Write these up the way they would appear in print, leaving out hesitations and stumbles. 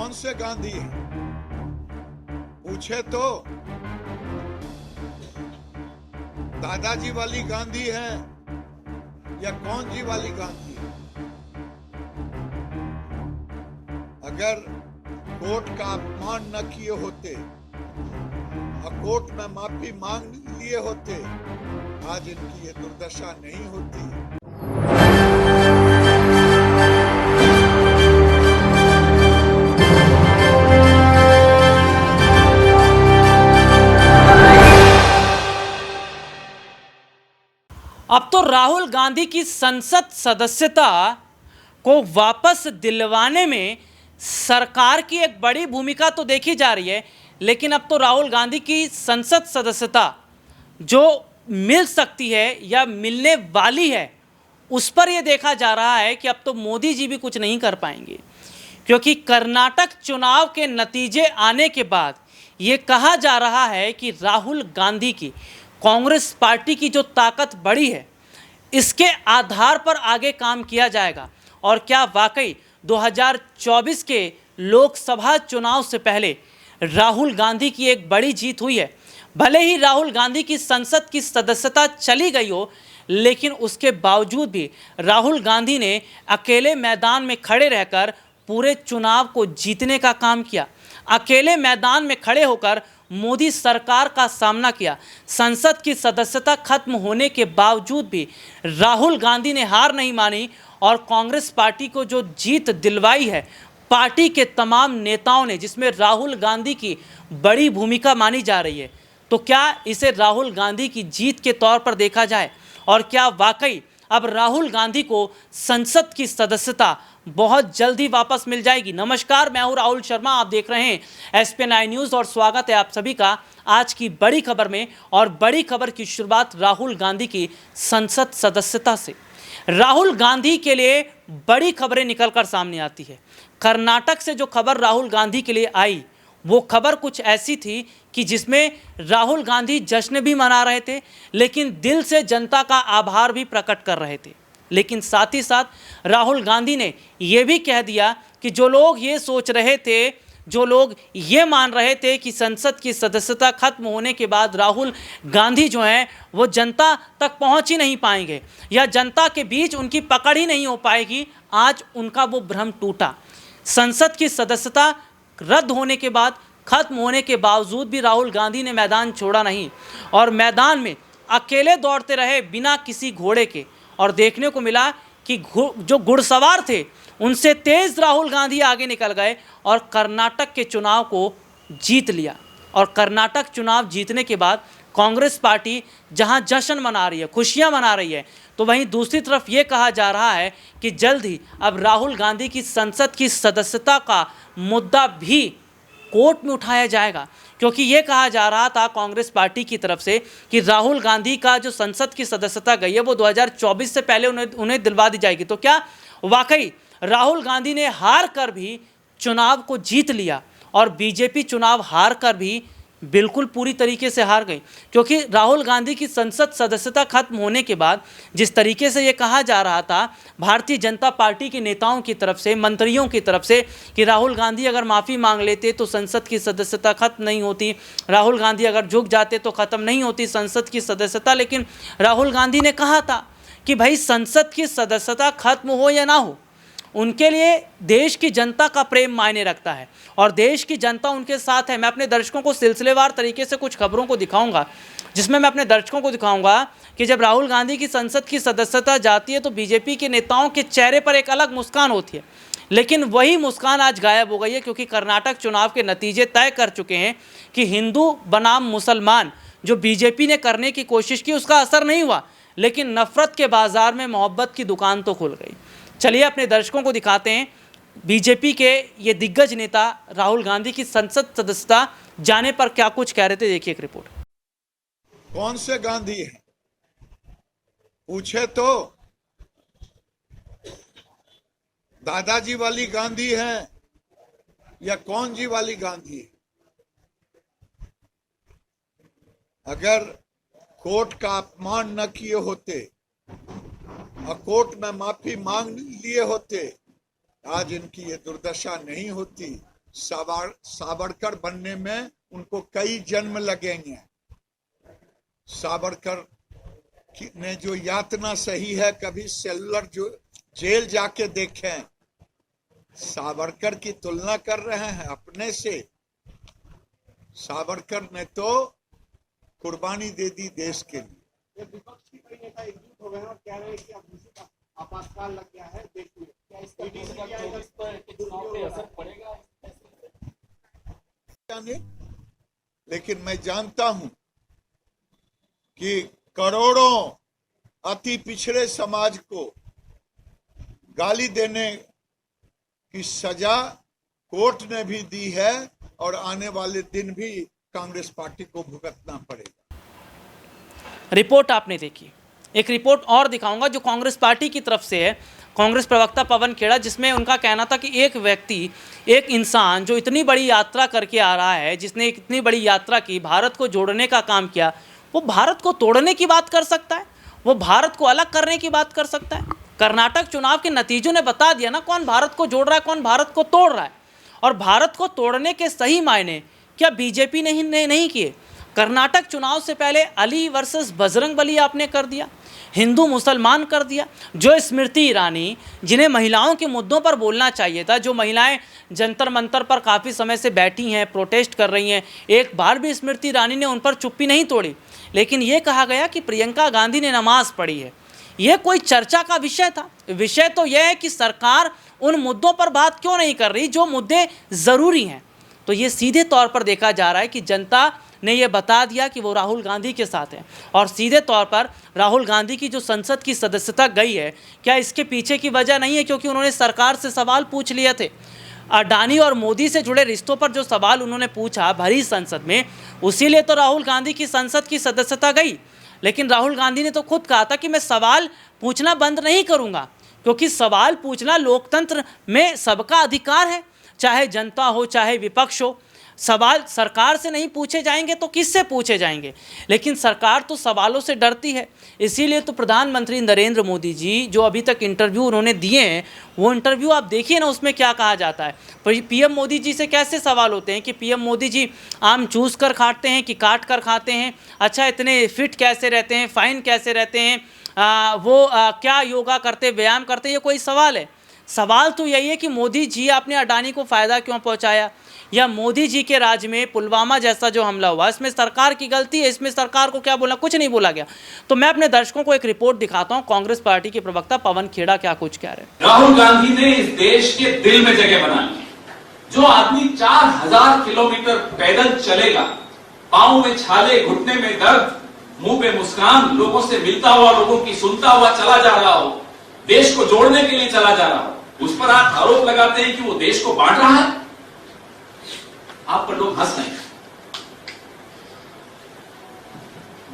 कौन से गांधी हैं? पूछे तो दादाजी वाली गांधी है या कौन जी वाली गांधी है? अगर कोर्ट का अपमान न किए होते और कोर्ट में माफी मांग लिए होते, आज इनकी ये दुर्दशा नहीं होती। अब तो राहुल गांधी की संसद सदस्यता को वापस दिलवाने में सरकार की एक बड़ी भूमिका तो देखी जा रही है, लेकिन अब तो राहुल गांधी की संसद सदस्यता जो मिल सकती है या मिलने वाली है, उस पर यह देखा जा रहा है कि अब तो मोदी जी भी कुछ नहीं कर पाएंगे, क्योंकि कर्नाटक चुनाव के नतीजे आने के बाद ये कहा जा रहा है कि राहुल गांधी की कांग्रेस पार्टी की जो ताकत बढ़ी है, इसके आधार पर आगे काम किया जाएगा। और क्या वाकई 2024 के लोकसभा चुनाव से पहले राहुल गांधी की एक बड़ी जीत हुई है? भले ही राहुल गांधी की संसद की सदस्यता चली गई हो, लेकिन उसके बावजूद भी राहुल गांधी ने अकेले मैदान में खड़े रहकर पूरे चुनाव को जीतने का काम किया। अकेले मैदान में खड़े होकर मोदी सरकार का सामना किया। संसद की सदस्यता खत्म होने के बावजूद भी राहुल गांधी ने हार नहीं मानी और कांग्रेस पार्टी को जो जीत दिलवाई है, पार्टी के तमाम नेताओं ने, जिसमें राहुल गांधी की बड़ी भूमिका मानी जा रही है, तो क्या इसे राहुल गांधी की जीत के तौर पर देखा जाए? और क्या वाकई अब राहुल गांधी को संसद की सदस्यता बहुत जल्दी वापस मिल जाएगी? नमस्कार, मैं हूं राहुल शर्मा, आप देख रहे हैं SPN न्यूज़ और स्वागत है आप सभी का आज की बड़ी खबर में। और बड़ी खबर की शुरुआत राहुल गांधी की संसद सदस्यता से। राहुल गांधी के लिए बड़ी खबरें निकलकर सामने आती है। कर्नाटक से जो खबर राहुल गांधी के लिए आई, वो खबर कुछ ऐसी थी कि जिसमें राहुल गांधी जश्न भी मना रहे थे, लेकिन दिल से जनता का आभार भी प्रकट कर रहे थे। लेकिन साथ ही साथ राहुल गांधी ने यह भी कह दिया कि जो लोग ये सोच रहे थे, जो लोग ये मान रहे थे कि संसद की सदस्यता खत्म होने के बाद राहुल गांधी जो हैं वो जनता तक पहुंच ही नहीं पाएंगे या जनता के बीच उनकी पकड़ ही नहीं हो पाएगी, आज उनका वो भ्रम टूटा। संसद की सदस्यता रद्द होने के बाद, खत्म होने के बावजूद भी राहुल गांधी ने मैदान छोड़ा नहीं और मैदान में अकेले दौड़ते रहे बिना किसी घोड़े के। और देखने को मिला कि जो घुड़सवार थे उनसे तेज राहुल गांधी आगे निकल गए और कर्नाटक के चुनाव को जीत लिया। और कर्नाटक चुनाव जीतने के बाद कांग्रेस पार्टी जहां जश्न मना रही है, खुशियां मना रही है, तो वहीं दूसरी तरफ ये कहा जा रहा है कि जल्द ही अब राहुल गांधी की संसद की सदस्यता का मुद्दा भी कोर्ट में उठाया जाएगा, क्योंकि ये कहा जा रहा था कांग्रेस पार्टी की तरफ से कि राहुल गांधी का जो संसद की सदस्यता गई है वो 2024 से पहले उन्हें दिलवा दी जाएगी। तो क्या वाकई राहुल गांधी ने हार कर भी चुनाव को जीत लिया और बीजेपी चुनाव हार कर भी बिल्कुल पूरी तरीके से हार गई? क्योंकि राहुल गांधी की संसद सदस्यता खत्म होने के बाद जिस तरीके से ये कहा जा रहा था भारतीय जनता पार्टी के नेताओं की तरफ से, मंत्रियों की तरफ से, कि राहुल गांधी अगर माफ़ी मांग लेते तो संसद की सदस्यता खत्म नहीं होती, राहुल गांधी अगर झुक जाते तो ख़त्म नहीं होती संसद की सदस्यता। लेकिन राहुल गांधी ने कहा था कि भाई संसद की सदस्यता खत्म हो या ना हो, उनके लिए देश की जनता का प्रेम मायने रखता है और देश की जनता उनके साथ है। मैं अपने दर्शकों को सिलसिलेवार तरीके से कुछ खबरों को दिखाऊंगा, जिसमें मैं अपने दर्शकों को दिखाऊंगा कि जब राहुल गांधी की संसद की सदस्यता जाती है तो बीजेपी के नेताओं के चेहरे पर एक अलग मुस्कान होती है, लेकिन वही मुस्कान आज गायब हो गई है, क्योंकि कर्नाटक चुनाव के नतीजे तय कर चुके हैं कि हिंदू बनाम मुसलमान जो बीजेपी ने करने की कोशिश की उसका असर नहीं हुआ, लेकिन नफरत के बाजार में मोहब्बत की दुकान तो खुल गई। चलिए अपने दर्शकों को दिखाते हैं बीजेपी के ये दिग्गज नेता राहुल गांधी की संसद सदस्यता जाने पर क्या कुछ कह रहे थे। देखिए एक रिपोर्ट। कौन से गांधी हैं? पूछे तो दादाजी वाली गांधी है या कौन जी वाली गांधी है? अगर कोर्ट का अपमान न किए होते और कोर्ट में माफी मांग लिए होते, आज इनकी ये दुर्दशा नहीं होती। सावरकर बनने में उनको कई जन्म लगेंगे। सावरकर ने जो यातना सही है, कभी सेलुलर जो जेल जाके देखें। सावरकर की तुलना कर रहे हैं अपने से। सावरकर ने तो कुर्बानी दे दी देश के लिए। विपक्ष की कई नेता एकजुट हो गए और कह रहे हैं कि अब दूसरी का आपातकाल लग गया है देश में। क्या इसका चुनाव पे असर पड़ेगा? लेकिन मैं जानता हूं कि करोड़ों अति पिछड़े समाज को गाली देने की सजा कोर्ट ने भी दी है और आने वाले दिन भी कांग्रेस पार्टी को भुगतना पड़ेगा। रिपोर्ट आपने देखी, एक रिपोर्ट और दिखाऊंगा जो कांग्रेस पार्टी की तरफ से है, कांग्रेस प्रवक्ता पवन खेड़ा, जिसमें उनका कहना था कि एक व्यक्ति, एक इंसान जो इतनी बड़ी यात्रा करके आ रहा है, जिसने इतनी बड़ी यात्रा की, भारत को जोड़ने का काम किया, वो भारत को तोड़ने की बात कर सकता है, वो भारत को अलग करने की बात कर सकता है। कर्नाटक चुनाव के नतीजों ने बता दिया ना कौन भारत को जोड़ रहा है, कौन भारत को तोड़ रहा है। और भारत को तोड़ने के सही मायने क्या बीजेपी ने नहीं किए? कर्नाटक चुनाव से पहले अली वर्सेस बजरंगबली आपने कर दिया, हिंदू मुसलमान कर दिया। जो स्मृति ईरानी, जिन्हें महिलाओं के मुद्दों पर बोलना चाहिए था, जो महिलाएं जंतर मंतर पर काफ़ी समय से बैठी हैं, प्रोटेस्ट कर रही हैं, एक बार भी स्मृति ईरानी ने उन पर चुप्पी नहीं तोड़ी। लेकिन ये कहा गया कि प्रियंका गांधी ने नमाज पढ़ी है। यह कोई चर्चा का विषय था? विषय तो यह है कि सरकार उन मुद्दों पर बात क्यों नहीं कर रही जो मुद्दे ज़रूरी हैं। तो ये सीधे तौर पर देखा जा रहा है कि जनता ने यह बता दिया कि वो राहुल गांधी के साथ है। और सीधे तौर पर राहुल गांधी की जो संसद की सदस्यता गई है, क्या इसके पीछे की वजह नहीं है क्योंकि उन्होंने सरकार से सवाल पूछ लिए थे? अडानी और मोदी से जुड़े रिश्तों पर जो सवाल उन्होंने पूछा भरी संसद में, उसी लिए तो राहुल गांधी की संसद की सदस्यता गई। लेकिन राहुल गांधी ने तो खुद कहा था कि मैं सवाल पूछना बंद नहीं करूंगा, क्योंकि सवाल पूछना लोकतंत्र में सबका अधिकार है, चाहे जनता हो चाहे विपक्ष हो। सवाल सरकार से नहीं पूछे जाएंगे तो किससे पूछे जाएंगे? लेकिन सरकार तो सवालों से डरती है। इसीलिए तो प्रधानमंत्री नरेंद्र मोदी जी जो अभी तक इंटरव्यू उन्होंने दिए हैं, वो इंटरव्यू आप देखिए ना, उसमें क्या कहा जाता है। पीएम मोदी जी से कैसे सवाल होते हैं कि पीएम मोदी जी आम चूस कर खाते हैं कि काट कर खाते हैं? अच्छा, इतने फिट कैसे रहते हैं, फाइन कैसे रहते हैं, क्या योगा करते, व्यायाम करते? ये कोई सवाल है? सवाल तो यही है कि मोदी जी आपने अडानी को फ़ायदा क्यों पहुंचाया, या मोदी जी के राज में पुलवामा जैसा जो हमला हुआ, इसमें सरकार की गलती है, इसमें सरकार को क्या बोला? कुछ नहीं बोला गया। तो मैं अपने दर्शकों को एक रिपोर्ट दिखाता हूं, कांग्रेस पार्टी के प्रवक्ता पवन खेड़ा क्या कुछ कह रहे हैं। राहुल गांधी ने इस देश के दिल में जगह बना ली। जो आदमी 4000 किलोमीटर पैदल चलेगा, पांव में छाले, घुटने में दर्द, मुंह पे मुस्कान, लोगों से मिलता हुआ, लोगों की सुनता हुआ चला जा रहा हो, देश को जोड़ने के लिए चला जा रहा हो, उस पर आप आरोप लगाते हैं कि वो देश को बांट रहा है। आप पर लोग हंस रहे हैं।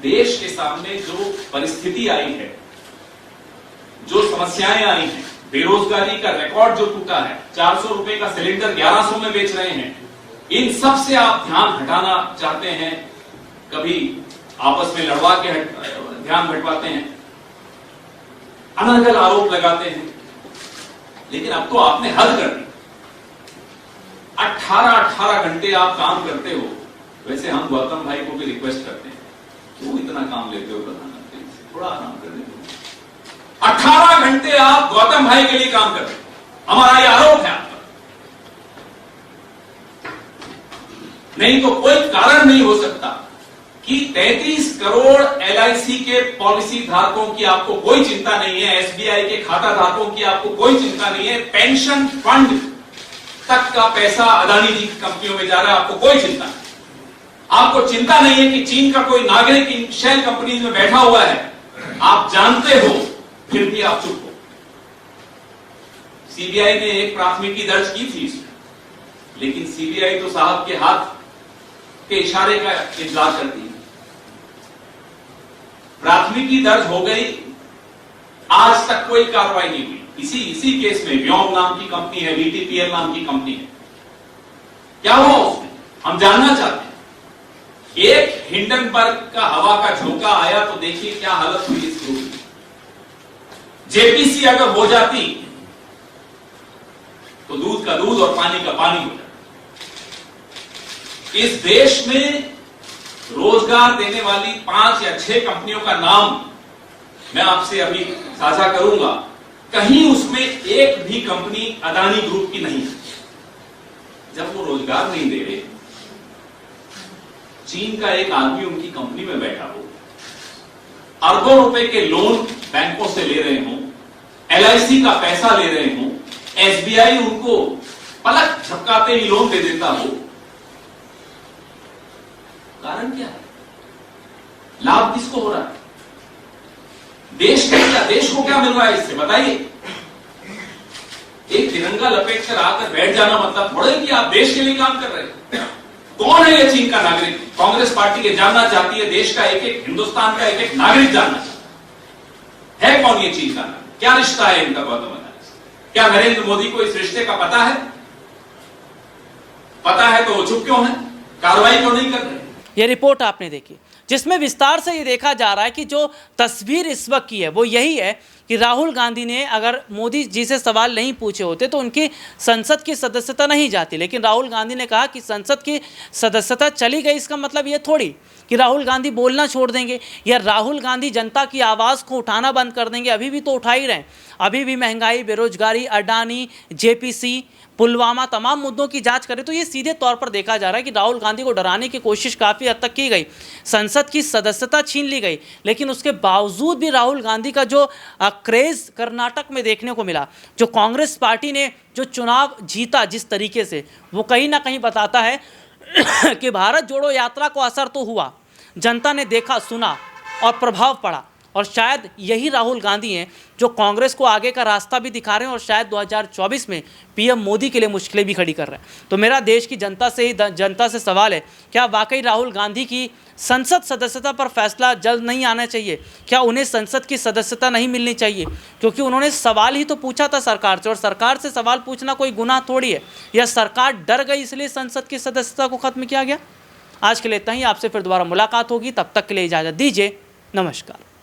देश के सामने जो परिस्थिति आई है, जो समस्याएं आई हैं, बेरोजगारी का रिकॉर्ड जो टूटा है, 400 रुपए का सिलेंडर 1100 में बेच रहे हैं, इन सब से आप ध्यान हटाना चाहते हैं। कभी आपस में लड़वा के ध्यान हटवाते हैं, अनर्गल आरोप लगाते हैं। लेकिन अब तो आपने हद कर दी। 18 घंटे आप काम करते हो। वैसे हम गौतम भाई को भी रिक्वेस्ट करते हैं, क्यों इतना काम लेते हो प्रधानमंत्री से, थोड़ा आराम कर दो। 18 घंटे आप गौतम भाई के लिए काम करते हो, हमारा ये आरोप है आप पर। नहीं तो कोई कारण नहीं हो सकता कि 33 करोड़ LIC के पॉलिसी धारकों की आपको कोई चिंता नहीं है, SBI के खाता धारकों की आपको कोई चिंता नहीं है, पेंशन फंड तक का पैसा अदानी जी की कंपनियों में जा रहा है, आपको कोई चिंता नहीं। आपको चिंता नहीं है कि चीन का कोई नागरिक इन शेल कंपनीज में बैठा हुआ है, आप जानते हो, फिर भी आप चुप हो। CBI ने एक प्राथमिकी दर्ज की थी इसमें, लेकिन CBI तो साहब के हाथ के इशारे का इंतजार करती है। प्राथमिकी दर्ज हो गई, आज तक कोई कार्रवाई नहीं हुई। इसी केस में व्योम नाम की कंपनी है, VTPL नाम की कंपनी है, क्या हुआ उसमें हम जानना चाहते हैं। एक हिंडनबर्ग का हवा का झोंका आया तो देखिए क्या हालत हुई इस ग्रुप की। JPC अगर हो जाती तो दूध का दूध और पानी का पानी हो जाता। इस देश में रोजगार देने वाली 5 या 6 कंपनियों का नाम मैं आपसे अभी साझा करूंगा, कहीं उसमें एक भी कंपनी अदानी ग्रुप की नहीं है। जब वो रोजगार नहीं दे रहे, चीन का एक आदमी उनकी कंपनी में बैठा हो, अरबों रुपए के लोन बैंकों से ले रहे हो, LIC का पैसा ले रहे हो, SBI उनको पलक झपकाते ही लोन दे देता हो, कारण क्या है? लाभ किसको हो रहा है? देश को क्या मिल रहा है इससे बताइए? एक तिरंगा लपेट कर आकर बैठ जाना मतलब थोड़ा ही कि आप देश के लिए काम कर रहे हैं। कौन है ये चीन का नागरिक? कांग्रेस पार्टी के जानना चाहती है, देश का एक हिंदुस्तान का एक नागरिक जानना चाहता है कौन ये चीन का नागरिक? क्या रिश्ता है इनका गौतम अडानी से? क्या नरेंद्र मोदी को इस रिश्ते का पता है? पता है तो वो चुप क्यों है? कार्रवाई क्यों नहीं कर रहे? ये रिपोर्ट आपने देखी जिसमें विस्तार से ये देखा जा रहा है कि जो तस्वीर इस वक्त की है वो यही है कि राहुल गांधी ने अगर मोदी जी से सवाल नहीं पूछे होते तो उनकी संसद की सदस्यता नहीं जाती, लेकिन राहुल गांधी ने कहा कि संसद की सदस्यता चली गई। इसका मतलब ये थोड़ी कि राहुल गांधी बोलना छोड़ देंगे या राहुल गांधी जनता की आवाज़ को उठाना बंद कर देंगे। अभी भी तो उठा ही रहे हैं, अभी भी महंगाई, बेरोजगारी, अडानी, JPC, पुलवामा, तमाम मुद्दों की जांच करें तो ये सीधे तौर पर देखा जा रहा है कि राहुल गांधी को डराने की कोशिश काफ़ी हद तक की गई, संसद की सदस्यता छीन ली गई, लेकिन उसके बावजूद भी राहुल गांधी का जो क्रेज़ कर्नाटक में देखने को मिला, जो कांग्रेस पार्टी ने जो चुनाव जीता जिस तरीके से, वो कहीं ना कहीं बताता है कि भारत जोड़ो यात्रा को असर तो हुआ, जनता ने देखा, सुना और प्रभाव पड़ा। और शायद यही राहुल गांधी हैं जो कांग्रेस को आगे का रास्ता भी दिखा रहे हैं और शायद 2024 में PM मोदी के लिए मुश्किलें भी खड़ी कर रहे हैं। तो मेरा देश की जनता से सवाल है, क्या वाकई राहुल गांधी की संसद सदस्यता पर फैसला जल्द नहीं आना चाहिए? क्या उन्हें संसद की सदस्यता नहीं मिलनी चाहिए? क्योंकि उन्होंने सवाल ही तो पूछा था सरकार से, और सरकार से सवाल पूछना कोई गुनाह थोड़ी है। या सरकार डर गई इसलिए संसद की सदस्यता को खत्म किया गया? आज के लिए इतना ही, आपसे फिर दोबारा मुलाकात होगी, तब तक के लिए इजाज़त दीजिए, नमस्कार।